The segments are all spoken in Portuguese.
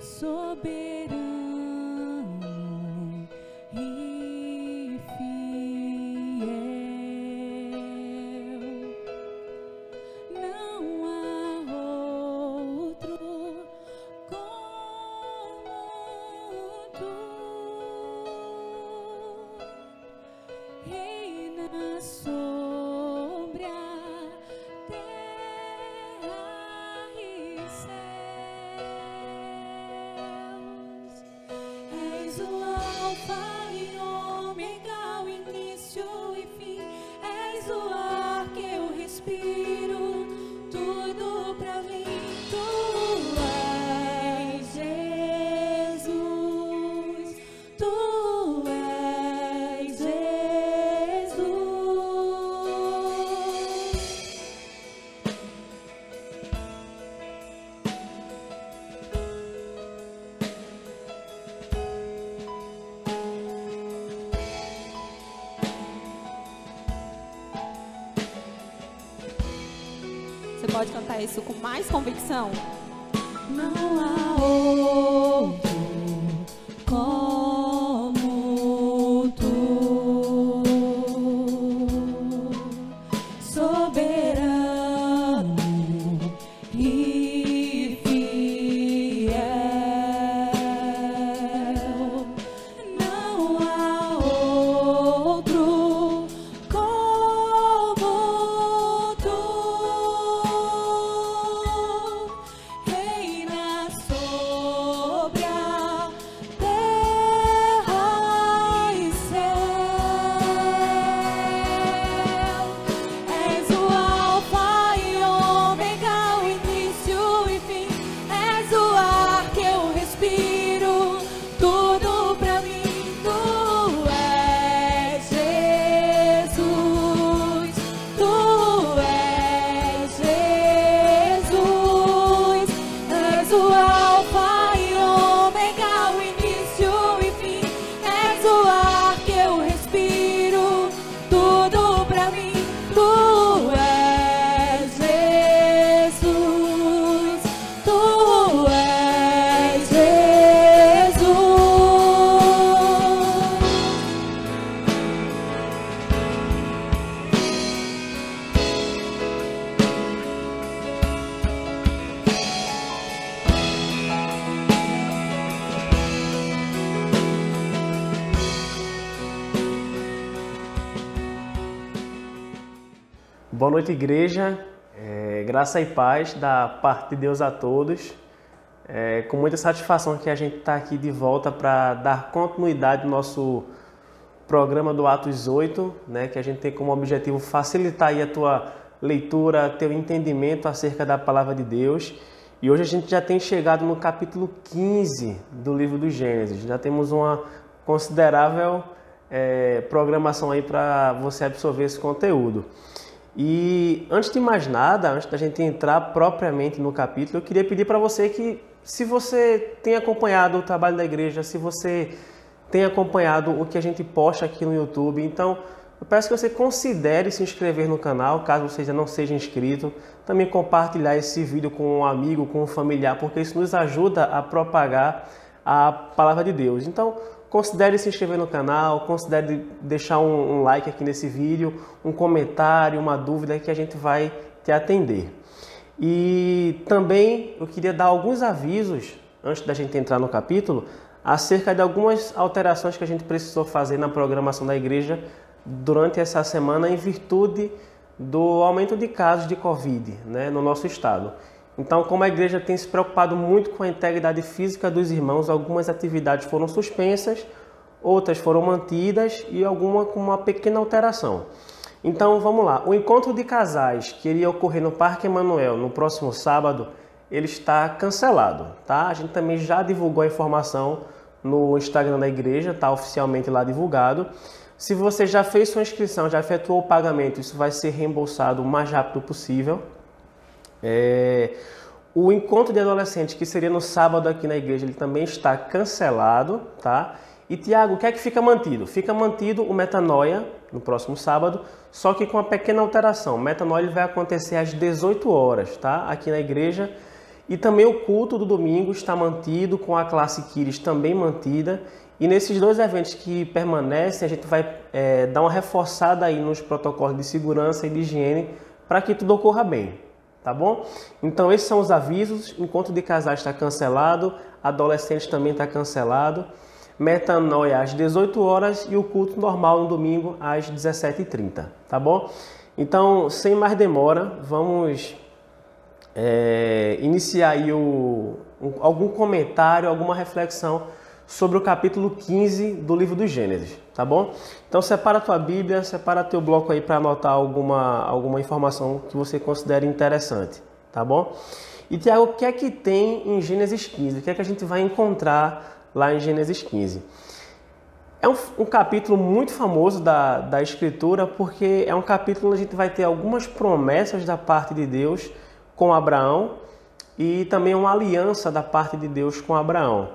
soberano e fiel. Não há outro como tu. Reina sobre a terra e céus. És o Alfa e Ômega, o início e fim. És o ar que eu respiro, tudo pra mim. Tu és Jesus, tu és Jesus. Você pode cantar isso com mais convicção? Não há outro como tu, soberano e fiel. Não há outro como tu. Reina sobre a terra e céu. És o Alfa e Ômega, o início e fim. És o ar que eu respiro, tudo pra mim. Tu és Jesus, tu és Jesus. És o Alfa e Ômega, o início e fim. És o ar que eu respiro, tudo pra mim. Tu és Jesus, tu és Jesus. Boa noite, igreja. Graça e paz da parte de Deus a todos. Com muita satisfação que a gente está aqui de volta para dar continuidade ao nosso programa do Atos 8, né, que a gente tem como objetivo facilitar aí a tua leitura, teu entendimento acerca da palavra de Deus. E hoje a gente já tem chegado no capítulo 15 do livro do Gênesis. Já temos uma considerável programação aí para você absorver esse conteúdo. E antes de mais nada, antes da gente entrar propriamente no capítulo, eu queria pedir para você que, se você tem acompanhado o trabalho da igreja, se você tem acompanhado o que a gente posta aqui no YouTube, então eu peço que você considere se inscrever no canal, caso você já não seja inscrito, também compartilhar esse vídeo com um amigo, com um familiar, porque isso nos ajuda a propagar a palavra de Deus. Então, considere se inscrever no canal, considere deixar um like aqui nesse vídeo, um comentário, uma dúvida que a gente vai te atender. E também eu queria dar alguns avisos, antes da gente entrar no capítulo, acerca de algumas alterações que a gente precisou fazer na programação da igreja durante essa semana em virtude do aumento de casos de Covid, né, no nosso estado. Então, como a igreja tem se preocupado muito com a integridade física dos irmãos, algumas atividades foram suspensas, outras foram mantidas e alguma com uma pequena alteração. Então, vamos lá. O encontro de casais que iria ocorrer no Parque Emanuel no próximo sábado, ele está cancelado, tá? A gente também já divulgou a informação no Instagram da igreja, está oficialmente lá divulgado. Se você já fez sua inscrição, já efetuou o pagamento, isso vai ser reembolsado o mais rápido possível. O encontro de adolescentes, que seria no sábado aqui na igreja, ele também está cancelado, tá? E Tiago, o que é que fica mantido? Fica mantido o Metanoia no próximo sábado, só que com uma pequena alteração. O Metanoia ele vai acontecer às 18 horas, tá? Aqui na igreja. E também o culto do domingo está mantido, com a classe Kyries também mantida. E nesses dois eventos que permanecem, a gente vai dar uma reforçada aí nos protocolos de segurança e de higiene para que tudo ocorra bem, tá bom? Então esses são os avisos. Encontro de casais está cancelado, adolescentes também está cancelado. Metanoia às 18 horas e o culto normal no domingo às 17h30, tá bom? Então, sem mais demora, vamos iniciar aí algum comentário, alguma reflexão sobre o capítulo 15 do livro do Gênesis, tá bom? Então separa a tua Bíblia, separa teu bloco aí para anotar alguma informação que você considere interessante, tá bom? E Tiago, o que é que tem em Gênesis 15? O que é que a gente vai encontrar lá em Gênesis 15? É um capítulo muito famoso da Escritura, porque é um capítulo onde a gente vai ter algumas promessas da parte de Deus com Abraão e também uma aliança da parte de Deus com Abraão.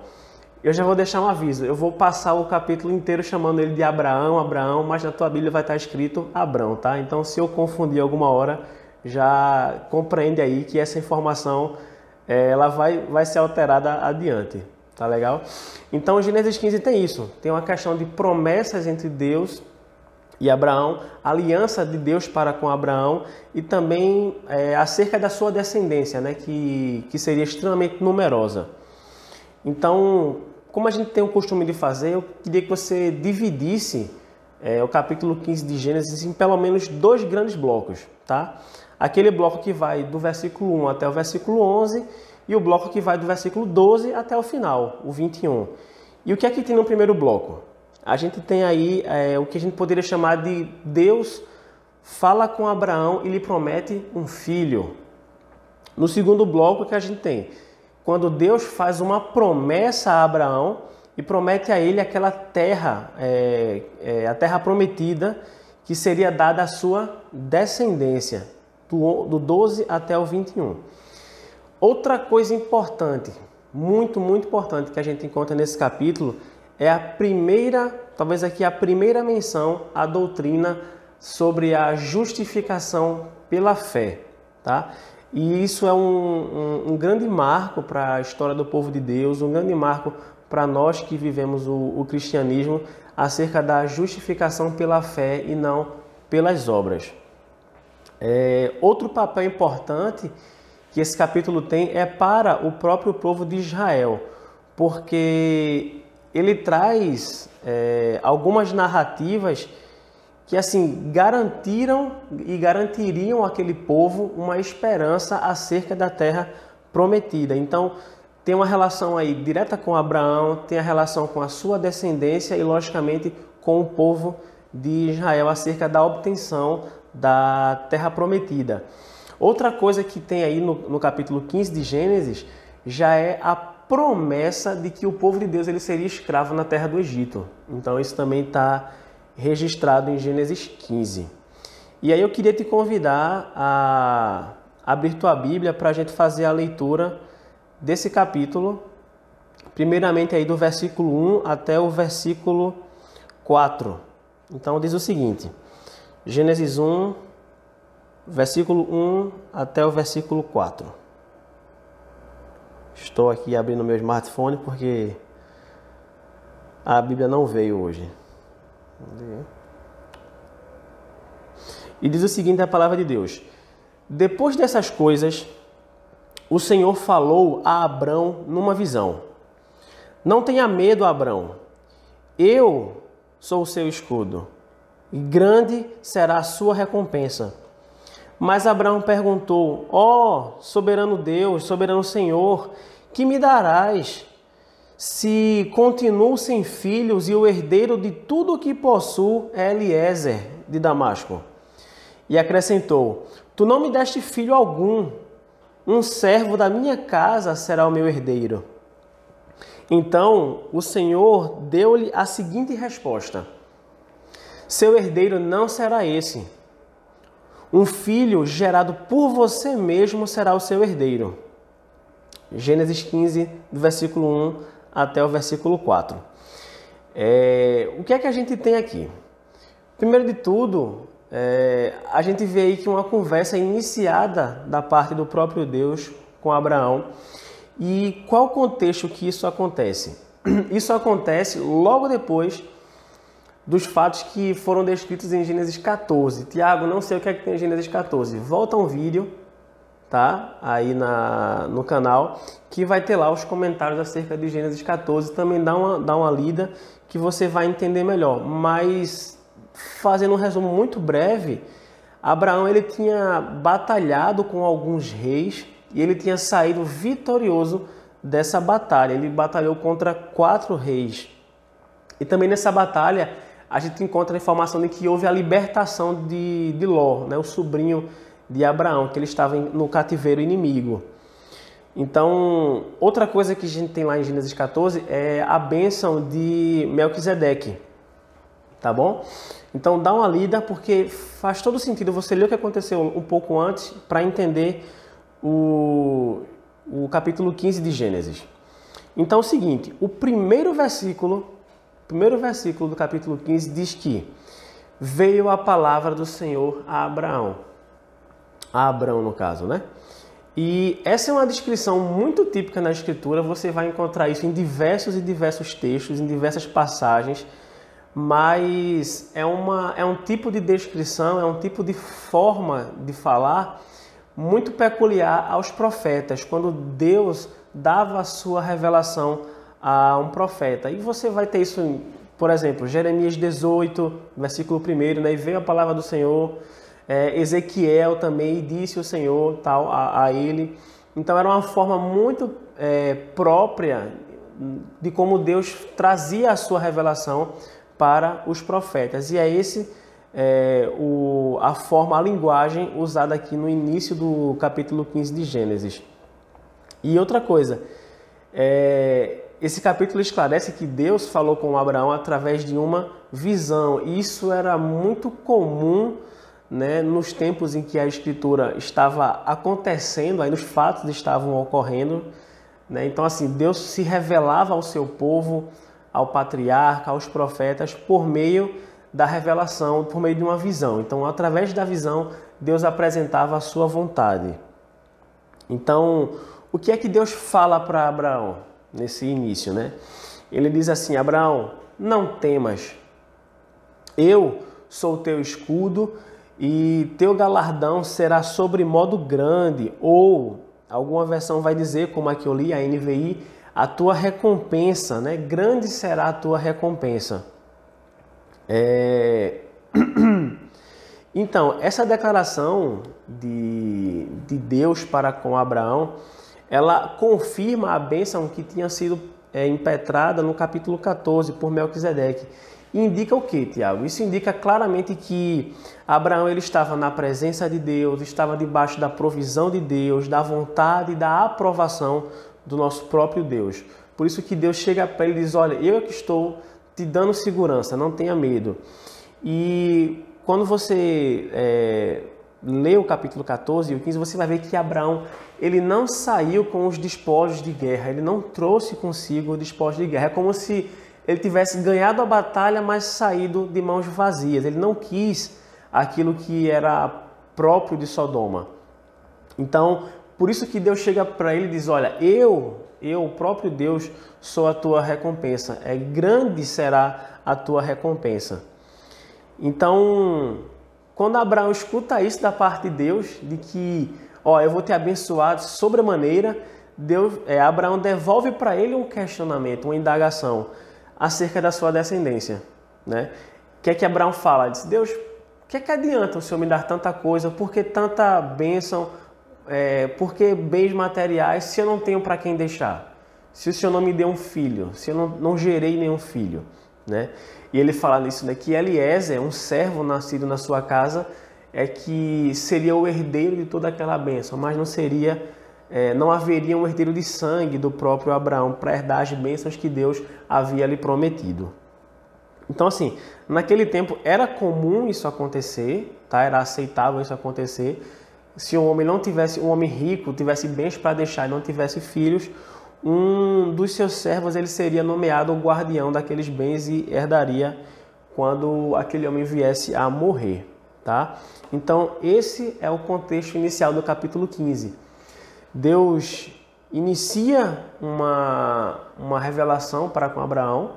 Eu já vou deixar um aviso, eu vou passar o capítulo inteiro chamando ele de Abraão, mas na tua Bíblia vai estar escrito Abrão, tá? Então se eu confundir alguma hora, já compreende aí que essa informação ela vai ser alterada adiante, tá legal? Então Gênesis 15 tem isso, tem uma questão de promessas entre Deus e Abraão, aliança de Deus para com Abraão e também acerca da sua descendência, né, que seria extremamente numerosa. Então, como a gente tem o costume de fazer, eu queria que você dividisse o capítulo 15 de Gênesis em pelo menos 2 grandes blocos, tá? Aquele bloco que vai do versículo 1 até o versículo 11 e o bloco que vai do versículo 12 até o final, o 21. E o que é que tem no primeiro bloco? A gente tem aí o que a gente poderia chamar de Deus fala com Abraão e lhe promete um filho. No segundo bloco, o que a gente tem? Quando Deus faz uma promessa a Abraão e promete a ele aquela terra, a terra prometida, que seria dada à sua descendência, do 12 até o 21. Outra coisa importante, muito importante que a gente encontra nesse capítulo é a primeira, talvez aqui a primeira menção à doutrina sobre a justificação pela fé, tá? E isso é um grande marco para a história do povo de Deus, um grande marco para nós que vivemos o cristianismo acerca da justificação pela fé e não pelas obras. Outro papel importante que esse capítulo tem é para o próprio povo de Israel, porque ele traz algumas narrativas que assim garantiram e garantiriam àquele povo uma esperança acerca da terra prometida. Então, tem uma relação aí direta com Abraão, tem a relação com a sua descendência e, logicamente, com o povo de Israel acerca da obtenção da terra prometida. Outra coisa que tem aí no capítulo 15 de Gênesis já é a promessa de que o povo de Deus ele seria escravo na terra do Egito. Então isso também está registrado em Gênesis 15. E aí eu queria te convidar a abrir tua Bíblia para a gente fazer a leitura desse capítulo, primeiramente aí do versículo 1 até o versículo 4. Então diz o seguinte, Gênesis 1, versículo 1 até o versículo 4. Estou aqui abrindo meu smartphone porque a Bíblia não veio hoje. E diz o seguinte a palavra de Deus. Depois dessas coisas, o Senhor falou a Abrão numa visão. Não tenha medo, Abrão. Eu sou o seu escudo, e grande será a sua recompensa. Mas Abraão perguntou, soberano Deus, soberano Senhor, que me darás se continuo sem filhos e o herdeiro de tudo o que possuo é Eliezer de Damasco? E acrescentou, tu não me deste filho algum, um servo da minha casa será o meu herdeiro. Então o Senhor deu-lhe a seguinte resposta, seu herdeiro não será esse. Um filho gerado por você mesmo será o seu herdeiro. Gênesis 15, do versículo 1 até o versículo 4. O que é que a gente tem aqui? Primeiro de tudo, a gente vê aí que uma conversa iniciada da parte do próprio Deus com Abraão. E qual o contexto que isso acontece? Isso acontece logo depois dos fatos que foram descritos em Gênesis 14. Tiago, não sei o que é que tem em Gênesis 14. Volta um vídeo, tá? Aí no canal, que vai ter lá os comentários acerca de Gênesis 14. Também dá uma lida que você vai entender melhor. Mas, fazendo um resumo muito breve, Abraão ele tinha batalhado com alguns reis e ele tinha saído vitorioso dessa batalha. Ele batalhou contra 4 reis. E também nessa batalha a gente encontra a informação de que houve a libertação de Ló, né, o sobrinho de Abraão, que ele estava no cativeiro inimigo. Então, outra coisa que a gente tem lá em Gênesis 14 é a bênção de Melquisedeque, tá bom? Então dá uma lida, porque faz todo sentido você ler o que aconteceu um pouco antes para entender o capítulo 15 de Gênesis. Então é o seguinte, o primeiro versículo do capítulo 15 diz que veio a palavra do Senhor a Abraão. A Abrão, no caso, né? E essa é uma descrição muito típica na Escritura, você vai encontrar isso em diversos e diversos textos, em diversas passagens, mas é um tipo de descrição, é um tipo de forma de falar muito peculiar aos profetas, quando Deus dava a sua revelação a um profeta. E você vai ter isso, por exemplo, Jeremias 18, versículo 1, né? E veio a palavra do Senhor, Ezequiel também, e disse o Senhor tal a ele. Então era uma forma muito própria de como Deus trazia a sua revelação para os profetas. E é esse a forma, a linguagem usada aqui no início do capítulo 15 de Gênesis. E outra coisa, esse capítulo esclarece que Deus falou com Abraão através de uma visão. E isso era muito comum, né, nos tempos em que a Escritura estava acontecendo, aí os fatos estavam ocorrendo, né? Então, assim, Deus se revelava ao seu povo, ao patriarca, aos profetas, por meio da revelação, por meio de uma visão. Então, através da visão, Deus apresentava a sua vontade. Então, o que é que Deus fala para Abraão nesse início, né? Ele diz assim: Abraão, não temas, eu sou o teu escudo e teu galardão será sobremodo grande. Ou, alguma versão vai dizer, como a que eu li, a NVI, a tua recompensa, né? Grande será a tua recompensa. Então, essa declaração de Deus para com Abraão, ela confirma a bênção que tinha sido impetrada no capítulo 14 por Melquisedeque. E indica o que, Tiago? Isso indica claramente que Abraão ele estava na presença de Deus, estava debaixo da provisão de Deus, da vontade e da aprovação do nosso próprio Deus. Por isso que Deus chega para ele e diz: olha, eu é que estou te dando segurança, não tenha medo. E quando você lê o capítulo 14 e o 15, você vai ver que Abraão ele não saiu com os despojos de guerra, ele não trouxe consigo os despojos de guerra. É como se ele tivesse ganhado a batalha, mas saído de mãos vazias. Ele não quis aquilo que era próprio de Sodoma. Então, por isso que Deus chega para ele e diz: olha, eu, o próprio Deus, sou a tua recompensa. Grande será a tua recompensa. Então, quando Abraão escuta isso da parte de Deus, de que, eu vou te abençoar de sobremaneira, Abraão devolve para ele um questionamento, uma indagação acerca da sua descendência, né? O que é que Abraão fala? Ele diz: Deus, o que é que adianta o Senhor me dar tanta coisa? Por que tanta bênção? Por que bens materiais se eu não tenho para quem deixar? Se o Senhor não me deu um filho, se eu não gerei nenhum filho, né? E ele fala nisso, né, que Eliezer, um servo nascido na sua casa, que seria o herdeiro de toda aquela bênção, mas não haveria um herdeiro de sangue do próprio Abraão para herdar as bênçãos que Deus havia lhe prometido. Então, assim, naquele tempo era comum isso acontecer, tá? Era aceitável isso acontecer. Se um homem rico tivesse bens para deixar e não tivesse filhos, um dos seus servos ele seria nomeado o guardião daqueles bens e herdaria quando aquele homem viesse a morrer, tá? Então, esse é o contexto inicial do capítulo 15. Deus inicia uma revelação para com Abraão,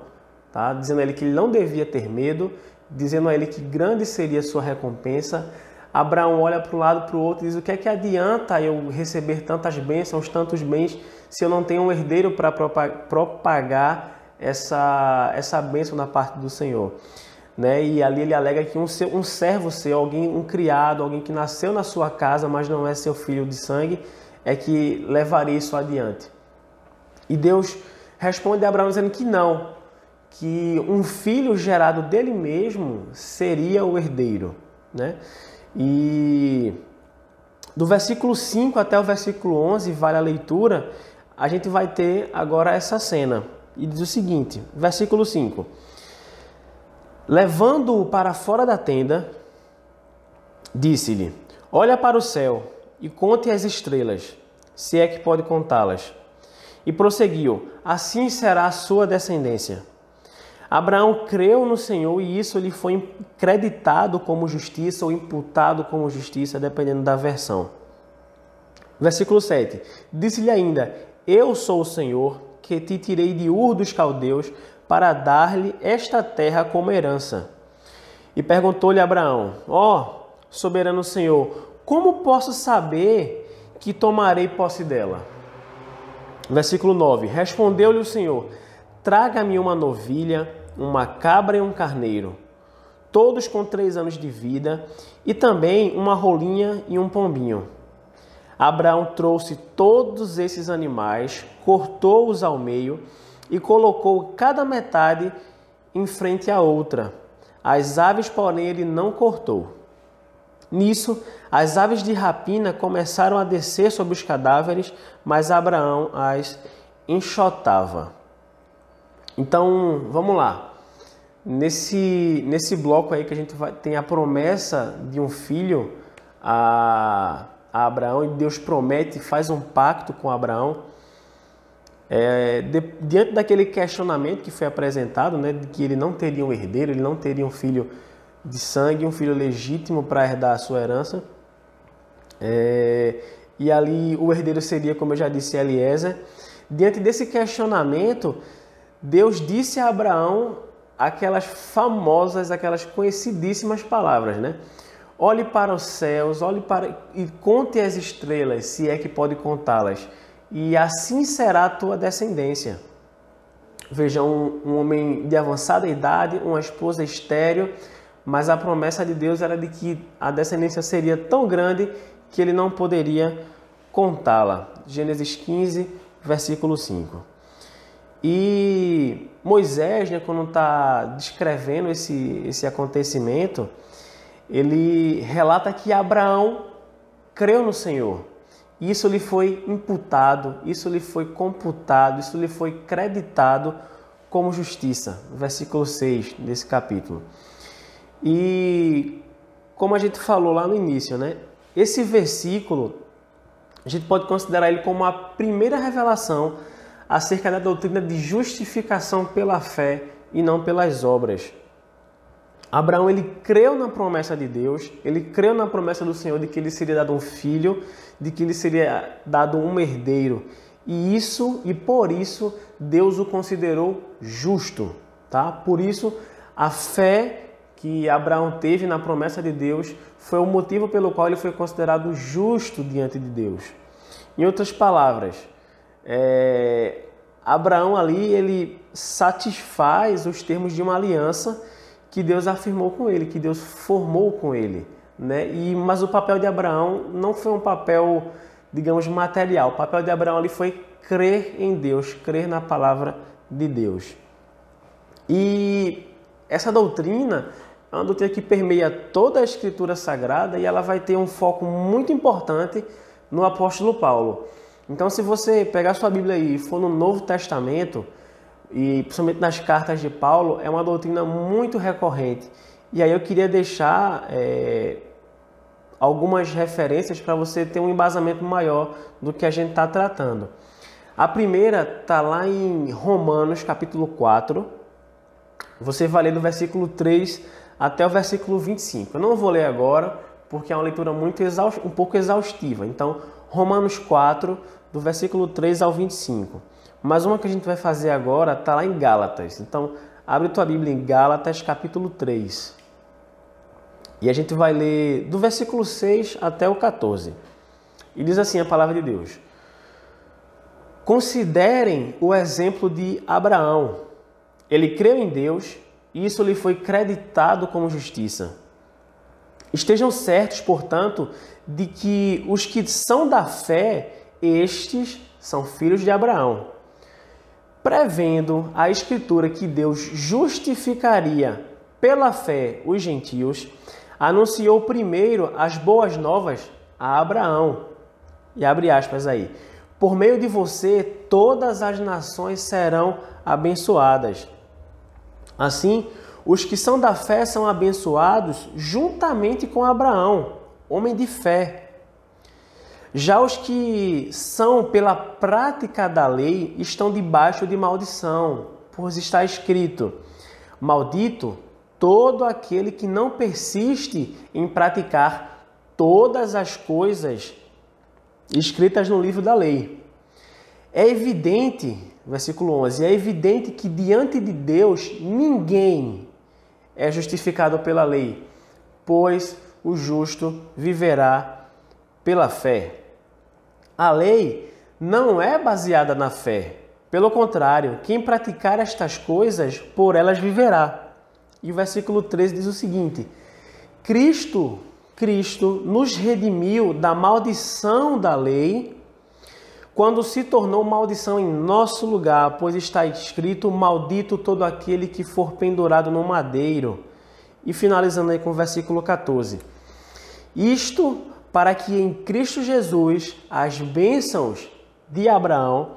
tá? Dizendo a ele que ele não devia ter medo, dizendo a ele que grande seria a sua recompensa. Abraão olha para um lado, para o outro e diz: o que é que adianta eu receber tantas bênçãos, tantos bens, se eu não tenho um herdeiro para propagar essa bênção da parte do Senhor? Né? E ali ele alega que um servo seu, um criado, alguém que nasceu na sua casa, mas não é seu filho de sangue, é que levaria isso adiante. E Deus responde a Abraão dizendo que não, que um filho gerado dele mesmo seria o herdeiro, né? E do versículo 5 até o versículo 11, vale a leitura, a gente vai ter agora essa cena. E diz o seguinte, versículo 5. Levando-o para fora da tenda, disse-lhe: olha para o céu e conte as estrelas, se é que pode contá-las. E prosseguiu: assim será a sua descendência. Abraão creu no Senhor e isso lhe foi creditado como justiça ou imputado como justiça, dependendo da versão. Versículo 7. Disse-lhe ainda: eu sou o Senhor, que te tirei de Ur dos Caldeus, para dar-lhe esta terra como herança. E perguntou-lhe Abraão: ó, soberano Senhor, como posso saber que tomarei posse dela? Versículo 9. Respondeu-lhe o Senhor: traga-me uma novilha, uma cabra e um carneiro, todos com 3 anos de vida, e também uma rolinha e um pombinho. Abraão trouxe todos esses animais, cortou-os ao meio e colocou cada metade em frente à outra. As aves, porém, ele não cortou. Nisso, as aves de rapina começaram a descer sobre os cadáveres, mas Abraão as enxotava. Então, vamos lá. Nesse bloco aí que a gente tem a promessa de um filho a Abraão, e Deus promete, faz um pacto com Abraão. Diante daquele questionamento que foi apresentado, né, de que ele não teria um herdeiro, ele não teria um filho de sangue, um filho legítimo para herdar a sua herança. E ali o herdeiro seria, como eu já disse, Eliezer. Diante desse questionamento, Deus disse a Abraão aquelas famosas, aquelas conhecidíssimas palavras, né? Olhe para os céus, e conte as estrelas, se é que pode contá-las, e assim será a tua descendência. Veja, um homem de avançada idade, uma esposa estéril, mas a promessa de Deus era de que a descendência seria tão grande que ele não poderia contá-la. Gênesis 15, versículo 5. E Moisés, né, quando está descrevendo esse acontecimento, ele relata que Abraão creu no Senhor. Isso lhe foi imputado, isso lhe foi computado, isso lhe foi creditado como justiça. Versículo 6 desse capítulo. E como a gente falou lá no início, né, esse versículo, a gente pode considerar ele como a primeira revelação acerca da doutrina de justificação pela fé e não pelas obras. Abraão, ele creu na promessa de Deus, ele creu na promessa do Senhor de que ele seria dado um filho, de que lhe seria dado um herdeiro. E por isso Deus o considerou justo, tá? Por isso a fé que Abraão teve na promessa de Deus foi o motivo pelo qual ele foi considerado justo diante de Deus. Em outras palavras, Abraão ali, ele satisfaz os termos de uma aliança que Deus afirmou com ele, que Deus formou com ele, né? Mas o papel de Abraão não foi um papel, digamos, material. O papel de Abraão ali foi crer em Deus, crer na palavra de Deus. E essa doutrina é uma doutrina que permeia toda a Escritura Sagrada e ela vai ter um foco muito importante no apóstolo Paulo. Então, se você pegar sua Bíblia aí e for no Novo Testamento, e principalmente nas cartas de Paulo, é uma doutrina muito recorrente. E aí eu queria deixar algumas referências para você ter um embasamento maior do que a gente está tratando. A primeira está lá em Romanos, capítulo 4. Você vai ler do versículo 3 até o versículo 25. Eu não vou ler agora, porque é uma leitura um pouco exaustiva. Então, Romanos 4, do versículo 3 ao 25. Mas uma que a gente vai fazer agora está lá em Gálatas. Então, abre tua Bíblia em Gálatas, capítulo 3. E a gente vai ler do versículo 6 até o 14. E diz assim a palavra de Deus. Considerem o exemplo de Abraão. Ele creu em Deus e isso lhe foi creditado como justiça. Estejam certos, portanto, de que os que são da fé, estes são filhos de Abraão. Prevendo a Escritura que Deus justificaria pela fé os gentios, anunciou primeiro as boas novas a Abraão. E abre aspas aí. Por meio de você, todas as nações serão abençoadas. Assim, os que são da fé são abençoados juntamente com Abraão, homem de fé. Já os que são pela prática da lei estão debaixo de maldição, pois está escrito: maldito todo aquele que não persiste em praticar todas as coisas escritas no livro da lei. É evidente, versículo 11, é evidente que diante de Deus ninguém é justificado pela lei, pois o justo viverá pela fé. A lei não é baseada na fé. Pelo contrário, quem praticar estas coisas, por elas viverá. E o versículo 13 diz o seguinte: Cristo nos redimiu da maldição da lei, quando se tornou maldição em nosso lugar, pois está escrito: maldito todo aquele que for pendurado no madeiro. E finalizando aí com o versículo 14. Isto para que em Cristo Jesus as bênçãos de Abraão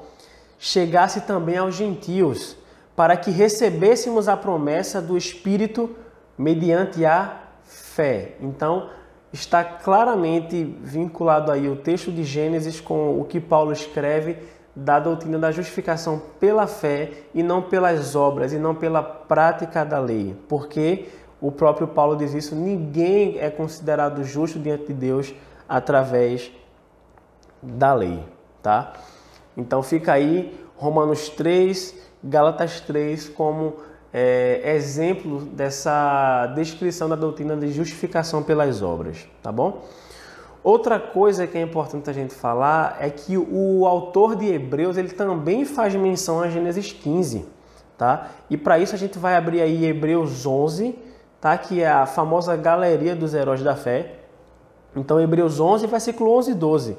chegasse também aos gentios, para que recebêssemos a promessa do Espírito mediante a fé. Então, está claramente vinculado aí o texto de Gênesis com o que Paulo escreve da doutrina da justificação pela fé e não pelas obras e não pela prática da lei. Porque o próprio Paulo diz isso: ninguém é considerado justo diante de Deus através da lei, tá? Então fica aí Romanos 3, Gálatas 3 como exemplo dessa descrição da doutrina de justificação pelas obras, tá bom? Outra coisa que é importante a gente falar é que o autor de Hebreus ele também faz menção a Gênesis 15, tá? E para isso a gente vai abrir aí Hebreus 11, tá? Que é a famosa galeria dos heróis da fé. Então, Hebreus 11, versículo 11 e 12.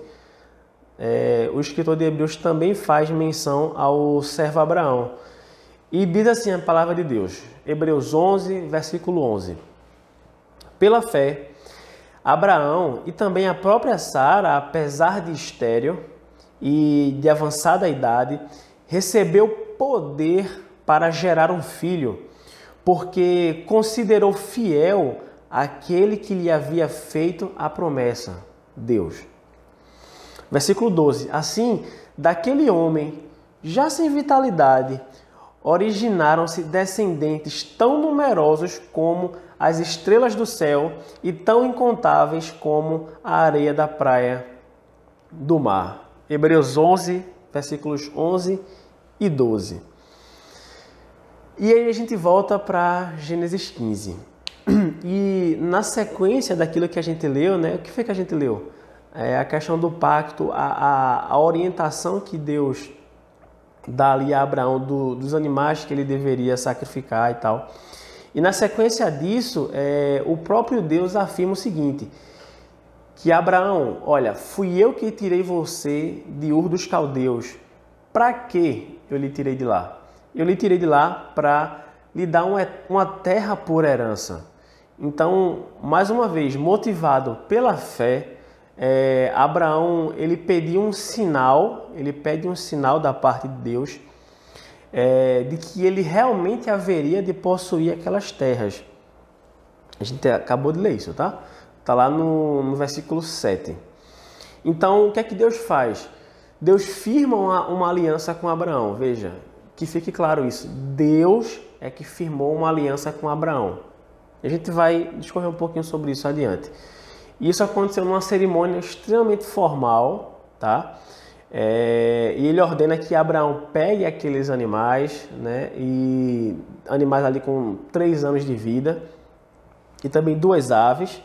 O escritor de Hebreus também faz menção ao servo Abraão. E diz assim a palavra de Deus. Hebreus 11, versículo 11. Pela fé, Abraão e também a própria Sara, apesar de estéril e de avançada idade, recebeu poder para gerar um filho, porque considerou fiel aquele que lhe havia feito a promessa, Deus. Versículo 12. Assim, daquele homem, já sem vitalidade, originaram-se descendentes tão numerosos como as estrelas do céu e tão incontáveis como a areia da praia do mar. Hebreus 11, versículos 11 e 12. E aí a gente volta para Gênesis 15. E na sequência daquilo que a gente leu, né? O que foi que a gente leu? A questão do pacto, a orientação que Deus dá ali a Abraão dos animais que ele deveria sacrificar e tal. E na sequência disso, o próprio Deus afirma o seguinte, que Abraão, olha, fui eu que tirei você de Ur dos Caldeus. Para que eu lhe tirei de lá? Eu lhe tirei de lá para lhe dar uma terra por herança. Então, mais uma vez, motivado pela fé, Abraão ele pede um sinal da parte de Deus de que ele realmente haveria de possuir aquelas terras. A gente acabou de ler isso, tá? Está lá no versículo 7. Então, o que é que Deus faz? Deus firma uma aliança com Abraão. Veja, que fique claro isso. Deus é que firmou uma aliança com Abraão. A gente vai discorrer um pouquinho sobre isso adiante. Isso aconteceu numa cerimônia extremamente formal, tá? E ele ordena que Abraão pegue aqueles animais, né? E animais ali com 3 anos de vida, e também 2 aves.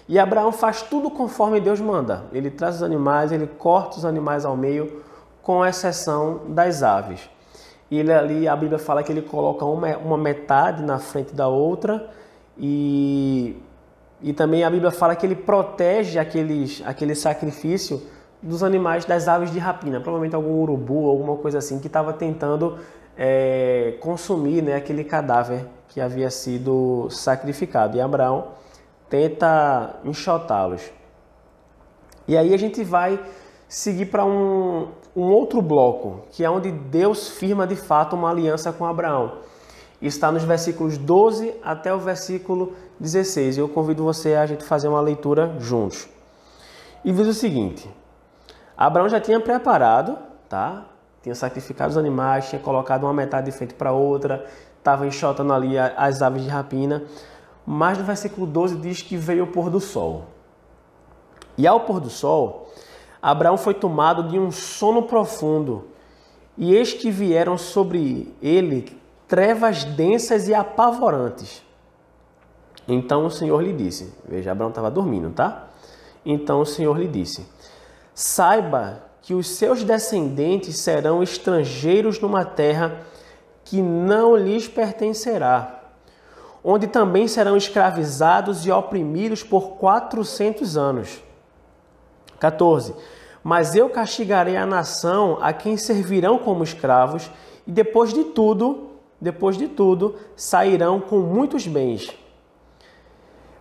E Abraão faz tudo conforme Deus manda. Ele traz os animais, ele corta os animais ao meio, com exceção das aves. E ele ali, a Bíblia fala que ele coloca uma metade na frente da outra, e também a Bíblia fala que ele protege aquele sacrifício dos animais, das aves de rapina, provavelmente algum urubu, alguma coisa assim, que estava tentando consumir, né, aquele cadáver que havia sido sacrificado. E Abraão tenta enxotá-los. E aí a gente vai seguir para um outro bloco, que é onde Deus firma de fato uma aliança com Abraão. Está nos versículos 12 até o versículo 16. Eu convido você a gente fazer uma leitura juntos. E diz o seguinte: Abraão já tinha preparado, tá? Tinha sacrificado os animais, tinha colocado uma metade de frente para outra, estava enxotando ali as aves de rapina. Mas no versículo 12 diz que veio o pôr do sol. E ao pôr do sol, Abraão foi tomado de um sono profundo, e eis que vieram sobre ele trevas densas e apavorantes. Então o Senhor lhe disse, veja, Abraão estava dormindo, tá? Então o Senhor lhe disse: saiba que os seus descendentes serão estrangeiros numa terra que não lhes pertencerá, onde também serão escravizados e oprimidos por 400 anos. 14. Mas eu castigarei a nação a quem servirão como escravos, e depois de tudo, sairão com muitos bens.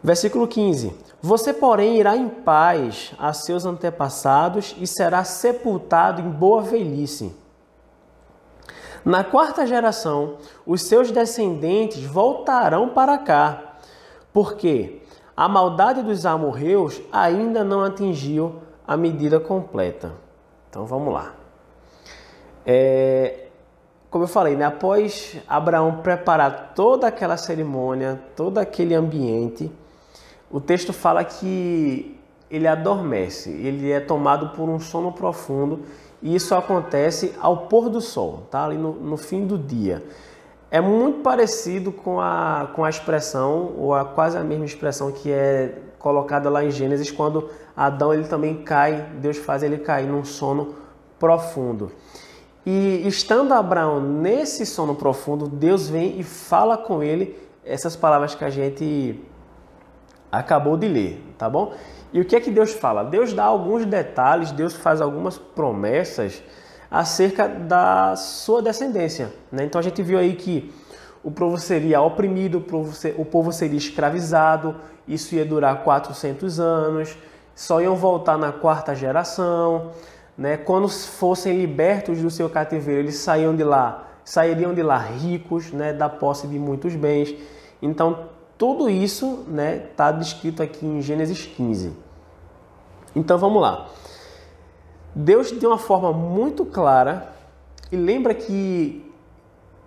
Versículo 15. Você, porém, irá em paz a seus antepassados e será sepultado em boa velhice. Na 4ª geração, os seus descendentes voltarão para cá, porque a maldade dos amorreus ainda não atingiu a medida completa. Então vamos lá. Como eu falei, né? Após Abraão preparar toda aquela cerimônia, todo aquele ambiente, o texto fala que ele adormece, ele é tomado por um sono profundo, e isso acontece ao pôr do sol, tá? Ali no fim do dia. É muito parecido com a expressão, ou quase a mesma expressão que é colocada lá em Gênesis, quando Adão ele também cai, Deus faz ele cair num sono profundo. E estando Abraão nesse sono profundo, Deus vem e fala com ele essas palavras que a gente acabou de ler, tá bom? E o que é que Deus fala? Deus dá alguns detalhes, Deus faz algumas promessas acerca da sua descendência, né? Então a gente viu aí que o povo seria oprimido, o povo seria escravizado, isso ia durar 400 anos, só iam voltar na 4ª geração, né? Quando fossem libertos do seu cativeiro, eles sairiam de lá ricos, né? Da posse de muitos bens. Então tudo isso, né, está descrito aqui em Gênesis 15. Então vamos lá. Deus de uma forma muito clara, e lembra que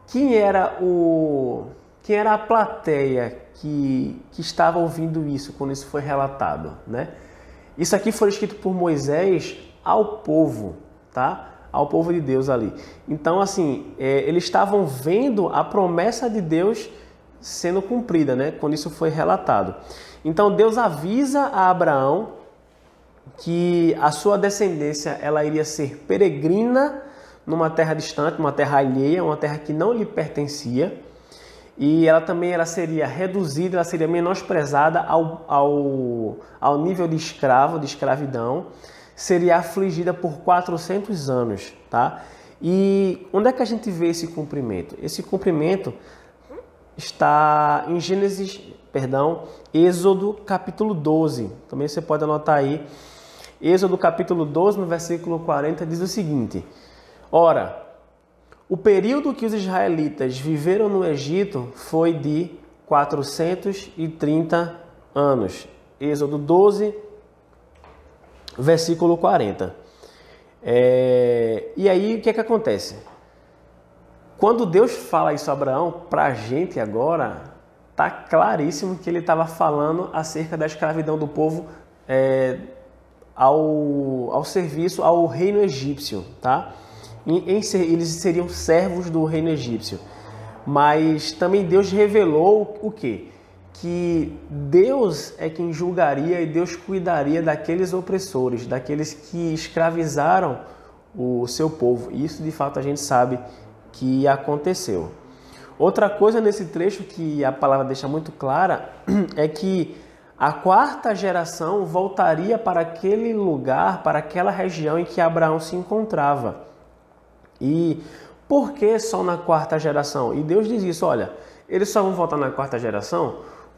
quem era a plateia que estava ouvindo isso quando isso foi relatado, né? Isso aqui foi escrito por Moisés ao povo, tá? Ao povo de Deus ali. Então, assim, eles estavam vendo a promessa de Deus sendo cumprida, né? Quando isso foi relatado. Então Deus avisa a Abraão que a sua descendência ela iria ser peregrina numa terra distante, uma terra alheia, uma terra que não lhe pertencia, e ela também seria reduzida, ela seria menosprezada ao nível de escravo, de escravidão, seria afligida por 400 anos, tá? E onde é que a gente vê esse cumprimento? Esse cumprimento está em Êxodo capítulo 12. Também você pode anotar aí. Êxodo capítulo 12, no versículo 40, diz o seguinte: ora, o período que os israelitas viveram no Egito foi de 430 anos. Êxodo 12, versículo 40. E aí, o que é que acontece? Quando Deus fala isso a Abraão, para a gente agora, está claríssimo que ele estava falando acerca da escravidão do povo ao serviço ao reino egípcio, tá? Eles seriam servos do reino egípcio. Mas também Deus revelou o quê? Que Deus é quem julgaria e Deus cuidaria daqueles opressores, daqueles que escravizaram o seu povo. E isso, de fato, a gente sabe que aconteceu. Outra coisa nesse trecho que a palavra deixa muito clara é que a quarta geração voltaria para aquele lugar, para aquela região em que Abraão se encontrava. E por que só na quarta geração? E Deus diz isso, olha, eles só vão voltar na quarta geração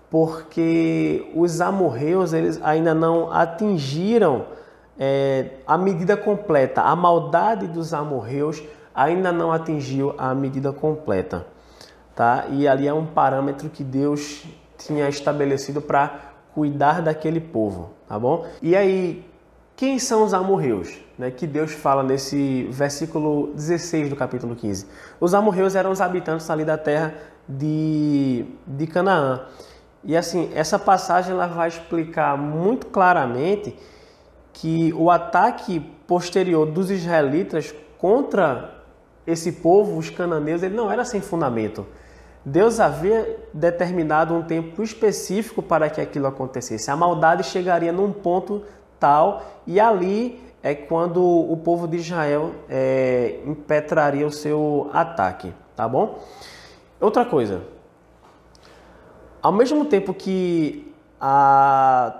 porque os amorreus eles ainda não atingiram a medida completa. A maldade dos amorreus ainda não atingiu a medida completa. Tá? E ali é um parâmetro que Deus tinha estabelecido para cuidar daquele povo, tá bom? E aí, quem são os amorreus? Né, que Deus fala nesse versículo 16 do capítulo 15. Os amorreus eram os habitantes ali da terra de Canaã. E assim, essa passagem ela vai explicar muito claramente que o ataque posterior dos israelitas contra esse povo, os cananeus, ele não era sem fundamento. Deus havia determinado um tempo específico para que aquilo acontecesse. A maldade chegaria num ponto tal e ali é quando o povo de Israel impetraria o seu ataque, tá bom? Outra coisa, ao mesmo tempo que a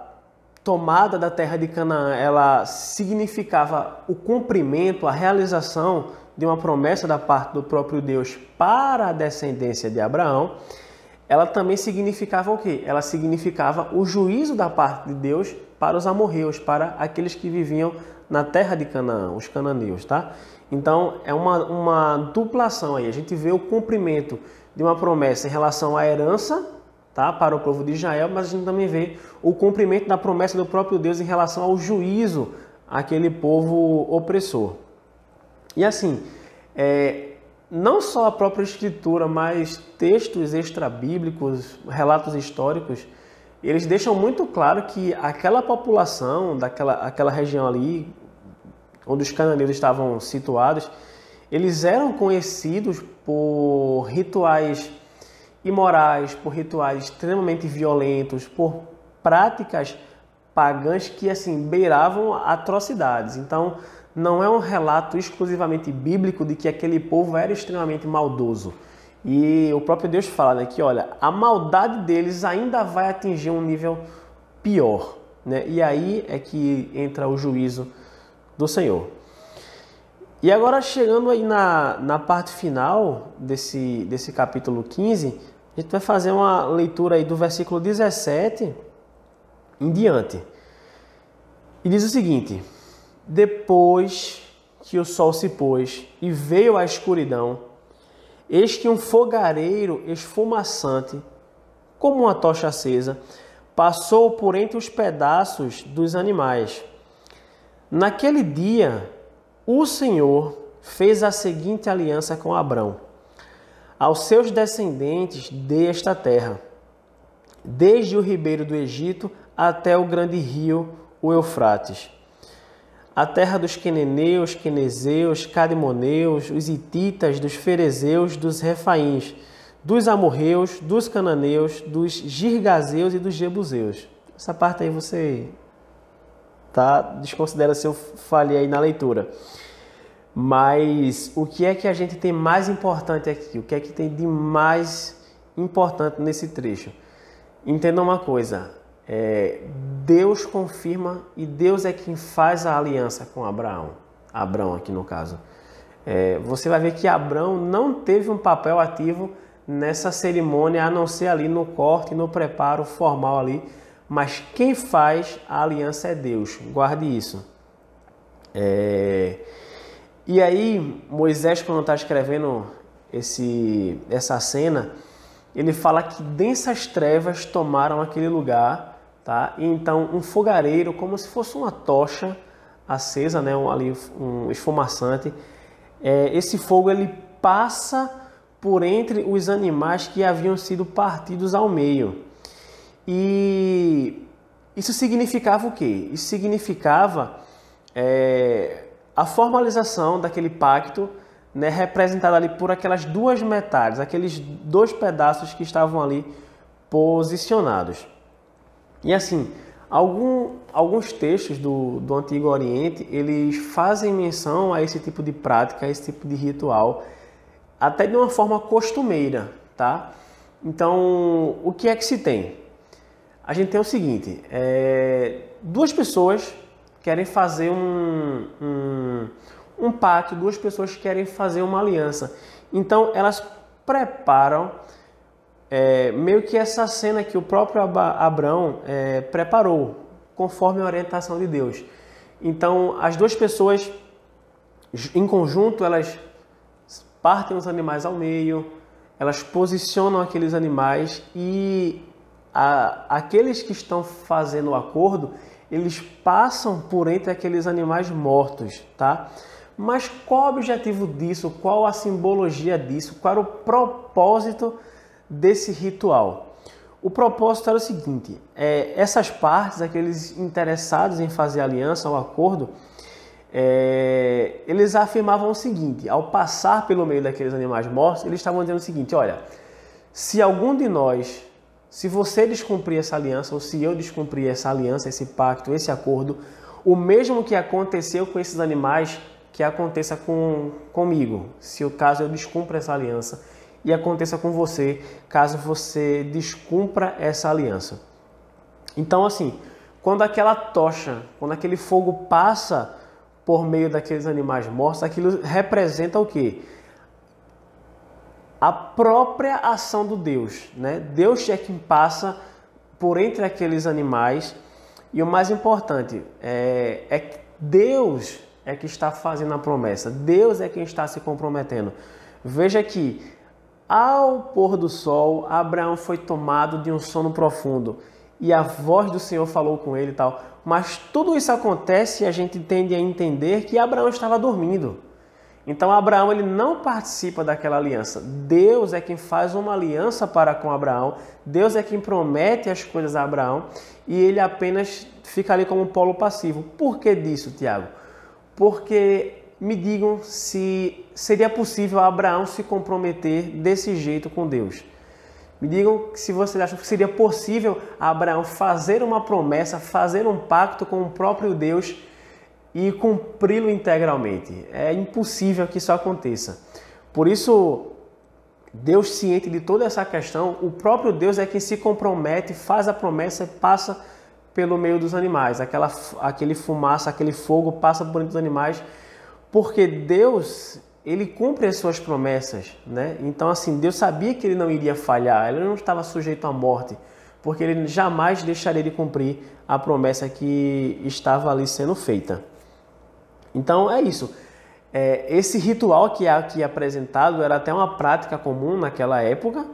tomada da terra de Canaã, ela significava o cumprimento, a realização de uma promessa da parte do próprio Deus para a descendência de Abraão, ela também significava o quê? Ela significava o juízo da parte de Deus para os amorreus, para aqueles que viviam na terra de Canaã, os cananeus, tá? Então, é uma duplação aí. A gente vê o cumprimento de uma promessa em relação à herança, tá, para o povo de Israel, mas a gente também vê o cumprimento da promessa do próprio Deus em relação ao juízo àquele povo opressor. E assim, não só a própria Escritura, mas textos extrabíblicos, relatos históricos, eles deixam muito claro que aquela população, aquela região ali, onde os cananeus estavam situados, eles eram conhecidos por rituais imorais, por rituais extremamente violentos, por práticas pagãs que assim beiravam atrocidades. Então, não é um relato exclusivamente bíblico de que aquele povo era extremamente maldoso. E o próprio Deus fala, né, que olha, a maldade deles ainda vai atingir um nível pior, né? E aí é que entra o juízo do Senhor. E agora, chegando aí na parte final desse capítulo 15, a gente vai fazer uma leitura aí do versículo 17 em diante. E diz o seguinte: depois que o sol se pôs e veio a escuridão, eis que um fogareiro esfumaçante, como uma tocha acesa, passou por entre os pedaços dos animais. Naquele dia, o Senhor fez a seguinte aliança com Abrão: aos seus descendentes dê esta terra, desde o ribeiro do Egito até o grande rio, o Eufrates, a terra dos queneneus, quenezeus, cadmoneus, os hititas, dos ferezeus, dos refaíns, dos amorreus, dos cananeus, dos girgazeus e dos jebuseus. Essa parte aí você desconsidera se eu falhei aí na leitura. Mas o que é que a gente tem mais importante aqui? O que é que tem de mais importante nesse trecho? Entenda uma coisa, Deus confirma e Deus é quem faz a aliança com Abraão. Abrão aqui no caso. Você vai ver que Abrão não teve um papel ativo nessa cerimônia, a não ser ali no corte, no preparo formal ali. Mas quem faz a aliança é Deus. Guarde isso. E aí, Moisés, quando está escrevendo essa cena, ele fala que densas trevas tomaram aquele lugar, tá? E então, um fogareiro, como se fosse uma tocha acesa, né? Um esfumaçante, esse fogo ele passa por entre os animais que haviam sido partidos ao meio. E Isso significava o quê? Isso significava a formalização daquele pacto, né, representado ali por aquelas duas metades, aqueles dois pedaços que estavam ali posicionados. E assim, alguns textos do Antigo Oriente, eles fazem menção a esse tipo de prática, a esse tipo de ritual, até de uma forma costumeira, tá? Então, o que é que se tem? A gente tem o seguinte, duas pessoas querem fazer um pacto, duas pessoas querem fazer uma aliança. Então, elas preparam meio que essa cena que o próprio Abraão preparou, conforme a orientação de Deus. Então, as duas pessoas, em conjunto, elas partem os animais ao meio, elas posicionam aqueles animais e aqueles que estão fazendo o acordo, eles passam por entre aqueles animais mortos, tá? Mas qual o objetivo disso? Qual a simbologia disso? Qual era o propósito desse ritual? O propósito era o seguinte, essas partes, aqueles interessados em fazer aliança ou acordo, eles afirmavam o seguinte, ao passar pelo meio daqueles animais mortos, eles estavam dizendo o seguinte, olha, se algum de nós, se você descumprir essa aliança, ou se eu descumprir essa aliança, esse pacto, esse acordo, o mesmo que aconteceu com esses animais, que aconteça comigo, se o caso eu descumpra essa aliança, e aconteça com você, caso você descumpra essa aliança. Então, assim, quando aquela tocha, quando aquele fogo passa por meio daqueles animais mortos, aquilo representa o quê? A própria ação do Deus, né? Deus é quem passa por entre aqueles animais e o mais importante é que Deus é que está fazendo a promessa, Deus é quem está se comprometendo. Veja que ao pôr do sol, Abraão foi tomado de um sono profundo e a voz do Senhor falou com ele e tal. Mas tudo isso acontece e a gente tende a entender que Abraão estava dormindo. Então Abraão ele não participa daquela aliança. Deus é quem faz uma aliança para com Abraão. Deus é quem promete as coisas a Abraão e ele apenas fica ali como um polo passivo. Por que disso, Tiago? Porque me digam se seria possível Abraão se comprometer desse jeito com Deus. Me digam se vocês acham que seria possível Abraão fazer uma promessa, fazer um pacto com o próprio Deus e cumpri-lo integralmente. É impossível que isso aconteça. Por isso, Deus, ciente de toda essa questão, o próprio Deus é quem se compromete, faz a promessa e passa pelo meio dos animais. Aquele fumaça, aquele fogo passa por entre os animais, porque Deus, ele cumpre as suas promessas, né? Então, assim, Deus sabia que ele não iria falhar, ele não estava sujeito à morte, porque ele jamais deixaria de cumprir a promessa que estava ali sendo feita. Então, é isso. Esse ritual que é aqui apresentado era até uma prática comum naquela época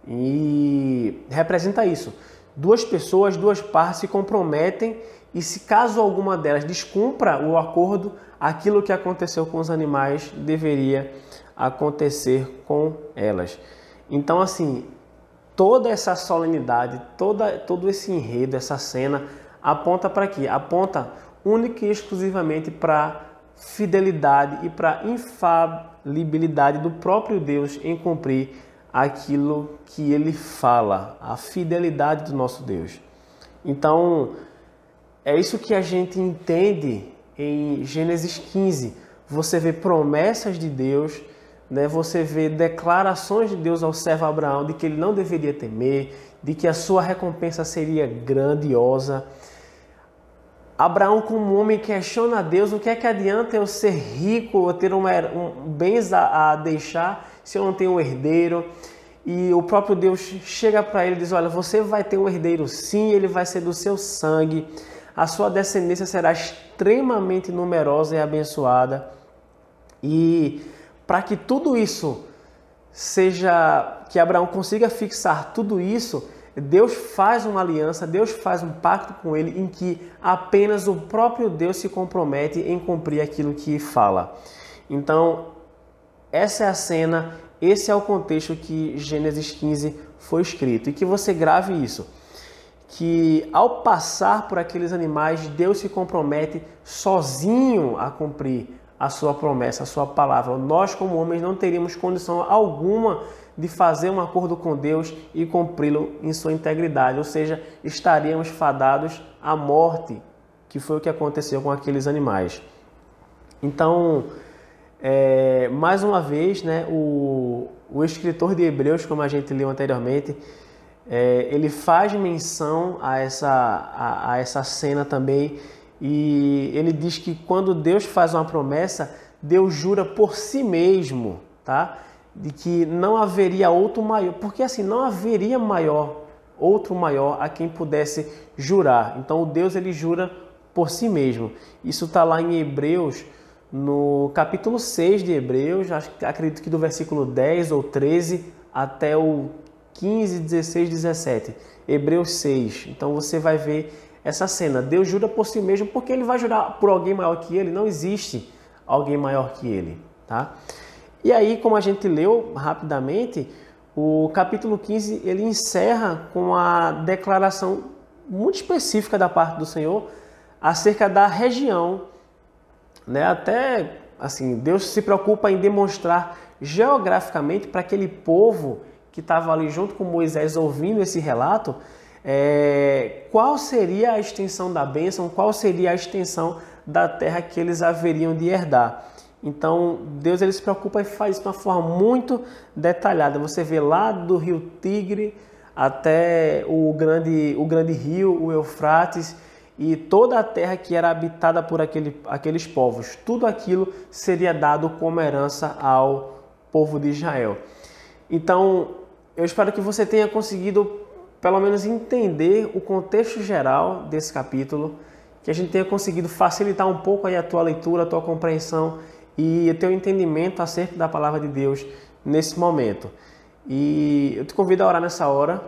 e representa isso. Duas pessoas, duas partes se comprometem e se caso alguma delas descumpra o acordo, aquilo que aconteceu com os animais deveria acontecer com elas. Então, assim, toda essa solenidade, todo esse enredo, essa cena, aponta para quê? Aponta única e exclusivamente para fidelidade e para infalibilidade do próprio Deus em cumprir aquilo que ele fala, a fidelidade do nosso Deus. Então, é isso que a gente entende em Gênesis 15. Você vê promessas de Deus, né? Você vê declarações de Deus ao servo Abraão de que ele não deveria temer, de que a sua recompensa seria grandiosa. Abraão, como homem, questiona a Deus: o que é que adianta eu ser rico, eu ter bens a deixar se eu não tenho um herdeiro? E o próprio Deus chega para ele e diz: olha, você vai ter um herdeiro sim, ele vai ser do seu sangue, a sua descendência será extremamente numerosa e abençoada. E para que tudo isso seja, que Abraão consiga fixar tudo isso, Deus faz uma aliança, Deus faz um pacto com ele em que apenas o próprio Deus se compromete em cumprir aquilo que fala. Então, essa é a cena, esse é o contexto que Gênesis 15 foi escrito. E que você grave isso, que ao passar por aqueles animais, Deus se compromete sozinho a cumprir a sua promessa, a sua palavra. Nós, como homens, não teríamos condição alguma de fazer um acordo com Deus e cumpri-lo em sua integridade, ou seja, estaríamos fadados à morte, que foi o que aconteceu com aqueles animais. Então, mais uma vez, né, o escritor de Hebreus, como a gente leu anteriormente, ele faz menção a essa cena também, e ele diz que quando Deus faz uma promessa, Deus jura por si mesmo, tá? De que não haveria outro maior, porque assim, não haveria outro maior a quem pudesse jurar. Então, o Deus, ele jura por si mesmo. Isso está lá em Hebreus, no capítulo 6 de Hebreus, acredito que do versículo 10 ou 13 até o 15, 16, 17. Hebreus 6. Então, você vai ver essa cena. Deus jura por si mesmo, porque ele vai jurar por alguém maior que ele. Não existe alguém maior que ele, tá? E aí, como a gente leu rapidamente, o capítulo 15, ele encerra com a declaração muito específica da parte do Senhor acerca da região, né? Até, assim, Deus se preocupa em demonstrar geograficamente para aquele povo que estava ali junto com Moisés ouvindo esse relato, qual seria a extensão da bênção, qual seria a extensão da terra que eles haveriam de herdar. Então, Deus, ele se preocupa e faz isso de uma forma muito detalhada. Você vê lá do rio Tigre até o grande rio, o Eufrates, e toda a terra que era habitada por aqueles povos. Tudo aquilo seria dado como herança ao povo de Israel. Então, eu espero que você tenha conseguido, pelo menos, entender o contexto geral desse capítulo, que a gente tenha conseguido facilitar um pouco aí a tua leitura, a tua compreensão e o teu entendimento acerca da palavra de Deus nesse momento. E eu te convido a orar nessa hora,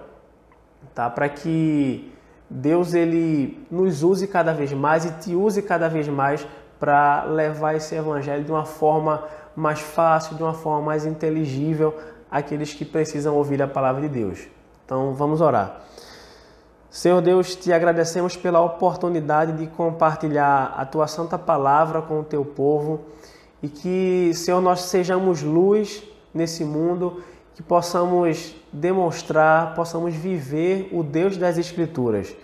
tá? Para que Deus, ele nos use cada vez mais e te use cada vez mais para levar esse evangelho de uma forma mais fácil, de uma forma mais inteligível àqueles que precisam ouvir a palavra de Deus. Então, vamos orar. Senhor Deus, te agradecemos pela oportunidade de compartilhar a tua santa palavra com o teu povo e que, Senhor, nós sejamos luz nesse mundo, que possamos demonstrar, possamos viver o Deus das Escrituras.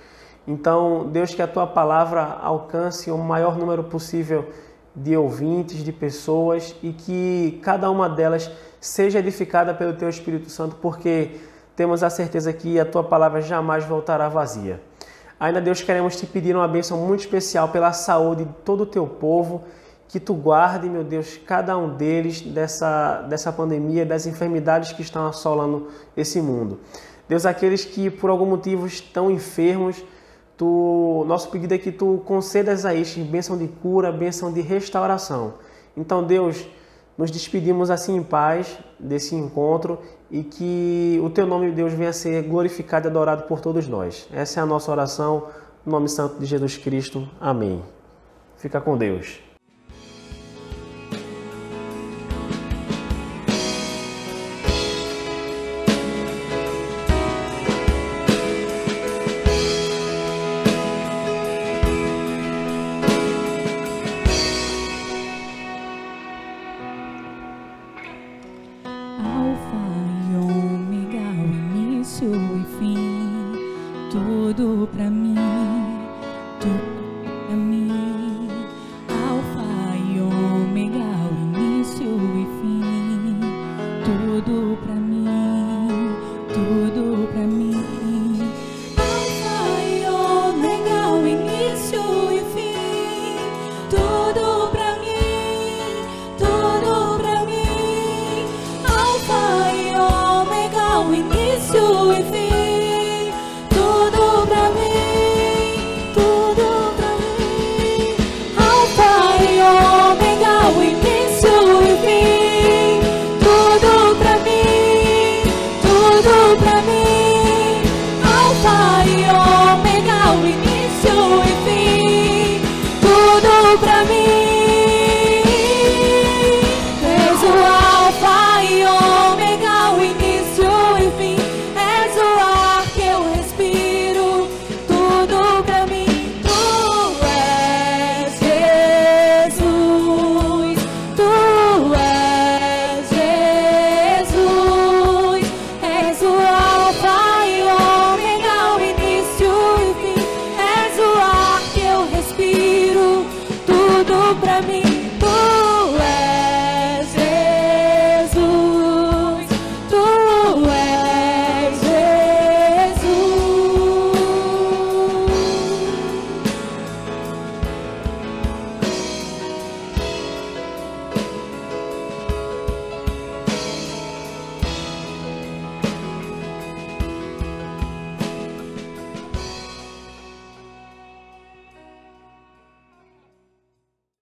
Então, Deus, que a tua palavra alcance o maior número possível de ouvintes, de pessoas, e que cada uma delas seja edificada pelo teu Espírito Santo, porque temos a certeza que a tua palavra jamais voltará vazia. Ainda, Deus, queremos te pedir uma bênção muito especial pela saúde de todo o teu povo, que tu guarde, meu Deus, cada um deles dessa pandemia, das enfermidades que estão assolando esse mundo. Deus, aqueles que por algum motivo estão enfermos, nosso pedido é que tu concedas a estes bênção de cura, bênção de restauração. Então, Deus, nos despedimos assim em paz desse encontro e que o teu nome, Deus, venha a ser glorificado e adorado por todos nós. Essa é a nossa oração, no nome santo de Jesus Cristo. Amém. Fica com Deus. Tudo